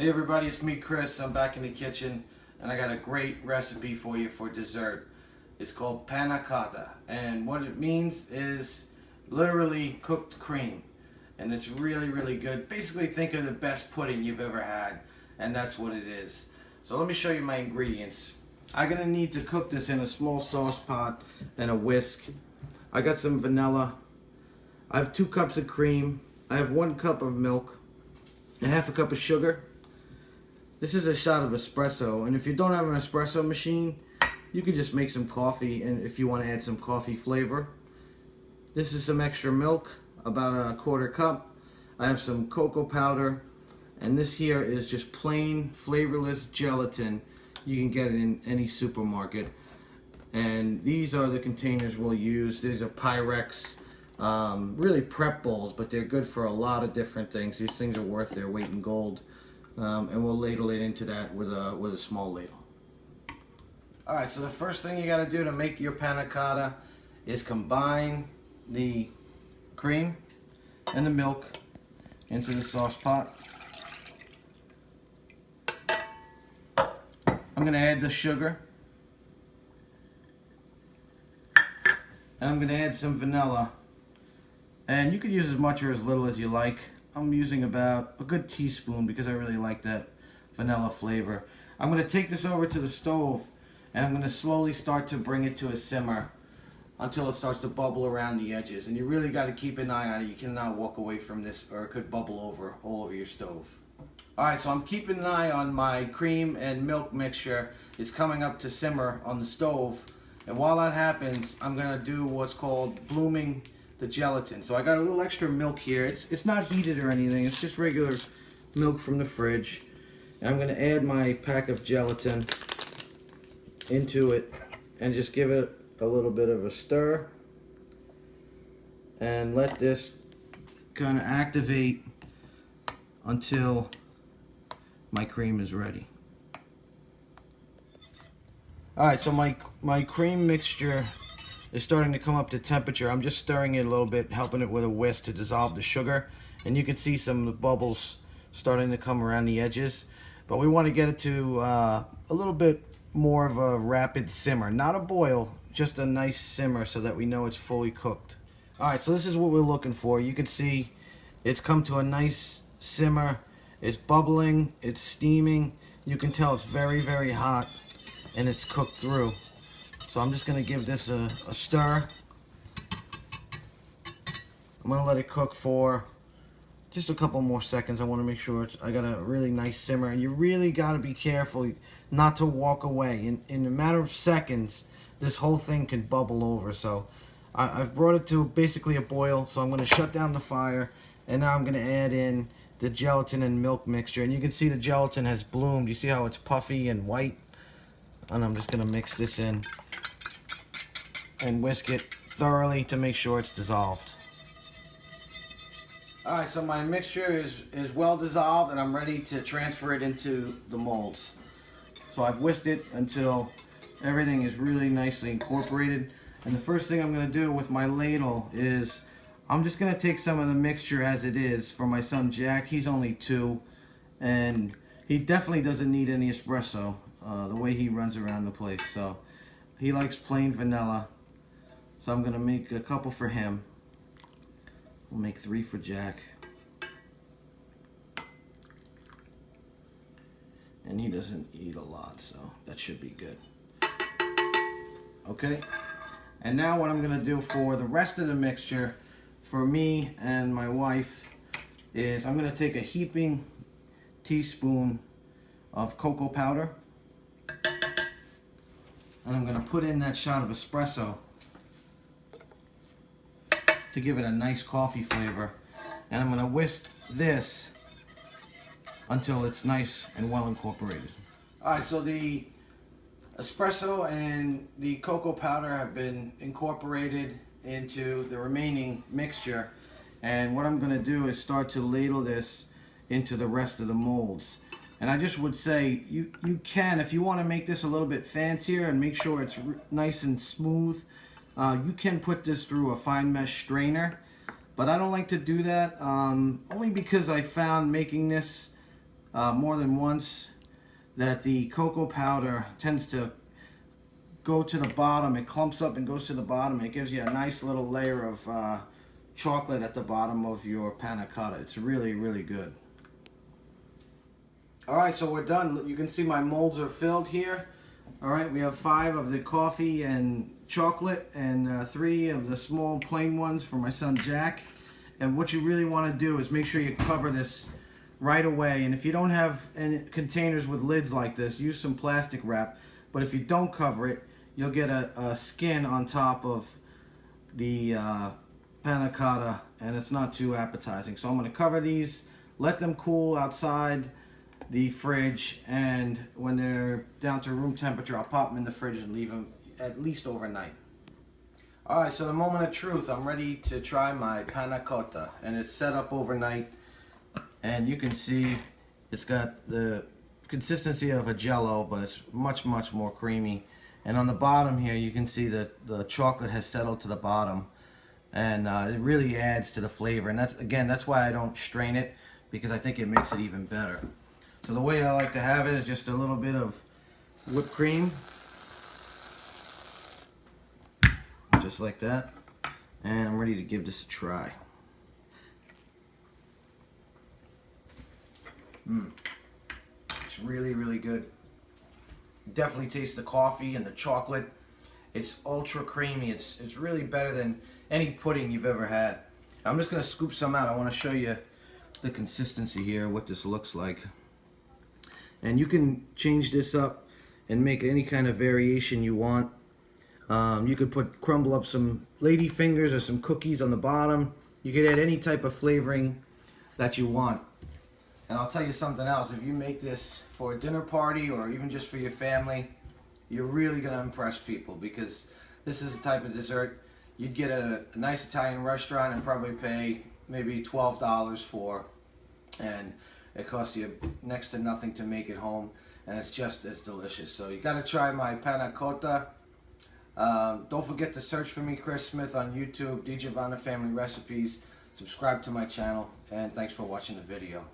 Hey everybody, it's me Chris. I'm back in the kitchen and I got a great recipe for you for dessert. It's called Panna Cotta, and what it means is literally cooked cream, and it's really good. Basically think of the best pudding you've ever had, and that's what it is. So let me show you my ingredients. I'm gonna need to cook this in a small sauce pot and a whisk. I got some vanilla. I have 2 cups of cream. I have 1 cup of milk, a half a cup of sugar. This is a shot of espresso, and if you don't have an espresso machine, you can just make some coffee, and if you want to add some coffee flavor. This is some extra milk, about a 1/4 cup. I have some cocoa powder, and this here is just plain flavorless gelatin. You can get it in any supermarket. And these are the containers we'll use. These are Pyrex, really prep bowls, but they're good for a lot of different things. These things are worth their weight in gold. And we'll ladle it into that with a small ladle. Alright, so the first thing you got to do to make your panna cotta is combine the cream and the milk into the sauce pot. I'm going to add the sugar. And I'm going to add some vanilla. And you could use as much or as little as you like. I'm using about a good teaspoon because I really like that vanilla flavor. I'm going to take this over to the stove and I'm going to slowly start to bring it to a simmer until it starts to bubble around the edges. And you really got to keep an eye on it. You cannot walk away from this or it could bubble over all over your stove. Alright, so I'm keeping an eye on my cream and milk mixture. It's coming up to simmer on the stove. And while that happens, I'm going to do what's called blooming the gelatin. So I got a little extra milk here. It's not heated or anything. It's just regular milk from the fridge. And I'm going to add my pack of gelatin into it and just give it a little bit of a stir. And let this kind of activate until my cream is ready. Alright, so my cream mixture is starting to come up to temperature. I'm just stirring it a little bit, helping it with a whisk to dissolve the sugar. And you can see some of the bubbles starting to come around the edges. But we want to get it to a little bit more of a rapid simmer. Not a boil, just a nice simmer so that we know it's fully cooked. Alright, so this is what we're looking for. You can see it's come to a nice simmer. It's bubbling, it's steaming. You can tell it's very hot and it's cooked through. So I'm just going to give this a stir. I'm going to let it cook for just a couple more seconds. I want to make sure I got a really nice simmer. And you really got to be careful not to walk away. In a matter of seconds, this whole thing can bubble over. So I've brought it to basically a boil. So I'm going to shut down the fire. And now I'm going to add in the gelatin and milk mixture. And you can see the gelatin has bloomed. You see how it's puffy and white? And I'm just going to mix this in and whisk it thoroughly to make sure it's dissolved. Alright, so my mixture is well dissolved and I'm ready to transfer it into the molds. So I've whisked it until everything is really nicely incorporated. And the first thing I'm going to do with my ladle is I'm just going to take some of the mixture as it is for my son Jack. He's only 2 and he definitely doesn't need any espresso the way he runs around the place. So he likes plain vanilla. So I'm going to make a couple for him. We'll make 3 for Jack. And he doesn't eat a lot, so that should be good. Okay. And now what I'm going to do for the rest of the mixture, for me and my wife, is I'm going to take a heaping teaspoon of cocoa powder. And I'm going to put in that shot of espresso to give it a nice coffee flavor. And I'm going to whisk this until it's nice and well incorporated. Alright, so the espresso and the cocoa powder have been incorporated into the remaining mixture. And what I'm going to do is start to ladle this into the rest of the molds. And I just would say, you can, if you want to make this a little bit fancier and make sure it's nice and smooth, you can put this through a fine mesh strainer. But I don't like to do that, only because I found making this more than once that the cocoa powder tends to go to the bottom. It clumps up and goes to the bottom. It gives you a nice little layer of chocolate at the bottom of your panna cotta. It's really, really good. Alright, so we're done. You can see my molds are filled here. Alright, we have 5 of the coffee and chocolate and 3 of the small plain ones for my son Jack. And what you really want to do is make sure you cover this right away. And if you don't have any containers with lids like this, use some plastic wrap. But if you don't cover it, you'll get a skin on top of the panna cotta, and it's not too appetizing. So I'm going to cover these, let them cool outside the fridge, and when they're down to room temperature, I'll pop them in the fridge and leave them at least overnight. Alright, so the moment of truth, I'm ready to try my panna cotta, and it's set up overnight, and you can see it's got the consistency of a jello, but it's much more creamy. And on the bottom here, you can see that the chocolate has settled to the bottom, and it really adds to the flavor. And that's why I don't strain it, because I think it makes it even better. So the way I like to have it is just a little bit of whipped cream, just like that, and I'm ready to give this a try. It's really good. Definitely taste the coffee and the chocolate. It's ultra creamy. It's really better than any pudding you've ever had. I'm just going to scoop some out. I want to show you the consistency here, what this looks like. And you can change this up and make any kind of variation you want. You could crumble up some lady fingers or some cookies on the bottom. You could add any type of flavoring that you want. And I'll tell you something else. If you make this for a dinner party or even just for your family, you're really going to impress people, because this is the type of dessert you'd get at a nice Italian restaurant and probably pay maybe $12 for. And it costs you next to nothing to make it home, and it's just as delicious. So you got to try my panna cotta. Don't forget to search for me, Chris Smith, on YouTube, DJ Vanna Family Recipes. Subscribe to my channel, and thanks for watching the video.